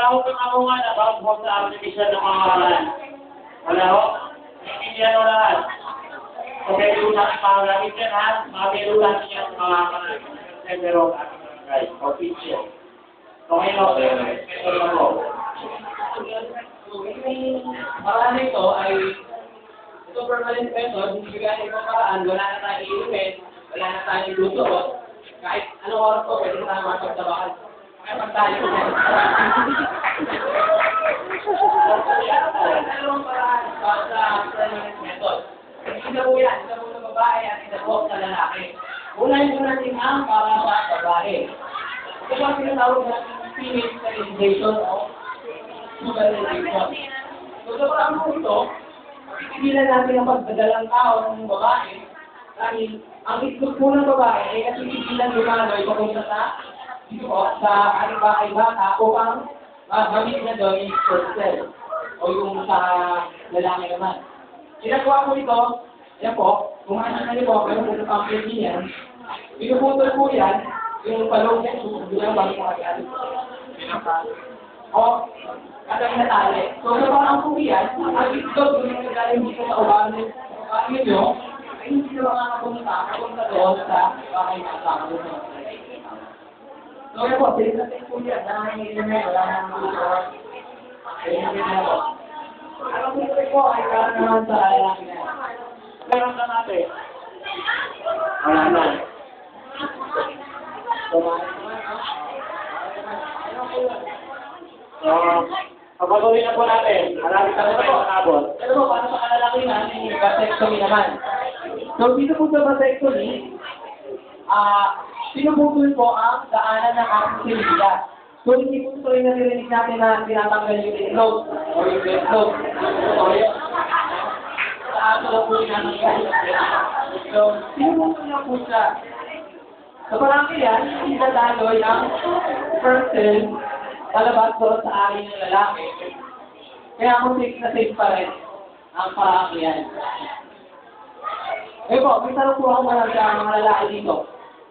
ako kakamungan about mo sa artificial na pangalan. Wala ho? Naiintindihan mo lahat. So, pwede natin pangagamit yan ha. Mabiro natin yan sa mga pero guys, o picture. So, ngayon, ito na po. Marami ito ay ito permanent method, hindi ganit mo paraan, wala na tayong iinumin, wala na tayong ilutuot, kahit anong oras po, pwede tayo mapagtabakan. Kaya pag tayo po, dalawang paraan sa permanent method. Isa po yan, isa po sa babae at isa po sa lalaki. Unahin po natin ang para sa babae. Ito po ang pinatawag natin female sterilization o sterilization. So, sa parang po ito, pipigilan natin ang pagdadalang tao ng babae dahil ang itlog po ng babae ay kasi pipigilan lumanoy papunta sa ating bahay bata upang gamit na doon yung first cell o yung sa lalaki naman. Ginagawa ko ito, yan po, kung ano na po, pero kung pamphlet niya, pinuputol po yan, yung palong yan, susubulan bago makagano. O, kadang natali. So, sa parang po yan, ang itlog yung nagagaling dito sa ubahan nyo, ay hindi na makakapunta doon sa bahay na kasama. So, yan po, pilitin po yan, nangangilin na wala nang lutor. Pilitin na po. Ang lutor po ay para naman sa lalaki na. Meron ka natin. Wala na. So, pagpatuloy na po natin. Marami ka na po nakabot. Ano po, paano sa kalalaki na, yung vasectomy naman. So, dito po sa vasectomy, pinuputol po ang daanan ng ating silila. So, hindi po ito yung naririnig natin na tinatanggal yung itlog o yung itlog. So, sa ato lang po yung nangyayari. So, pinuputol na po siya. So, parang yan, hindi dadaloy ang first cell palabas doon sa akin ng lalaki. Kaya kung safe na safe pa rin ang parang yan. Eh po, may tanong po ako mula sa mga lalaki dito.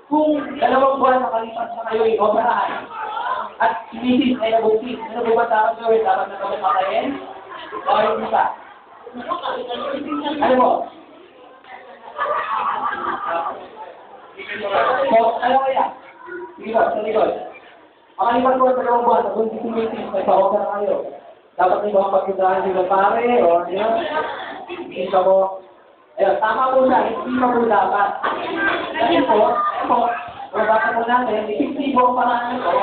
Kung 2 buwan nakalipas na kayo i-operahan at misis ay nabuktis, ano po ba dapat gawin? Dapat na kami patayin? O yung isa? Ano po? So, ano kaya? Sige po, sa likod. Makalipas po sa 2 buwan, kung si misis, may pa-opera na kayo. Dapat may mga pagkitahan sila pare, o ano yun? Hindi po. Ayun, tama po siya, hindi pa po dapat. Kasi po, dapat po natin, effective pa na ito,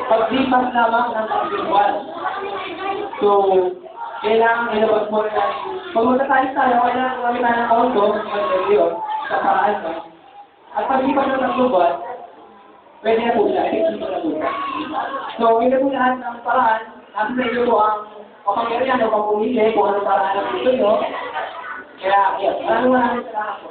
paglipas lamang ng 3 buwan. So, kailangan ilabas mo na, pag magkatalis tayo, kailangan gawin tayo ng auto, yun, sa paraan ko. At paglipas ng 3 buwan, pwede na po siya, effective na po siya. So, hindi po lahat ng paraan, nasa sa iyo po ang kapangyarihan o pagpumili kung anong paraan ang gusto nyo. Kaya, yes, maraming salamat po.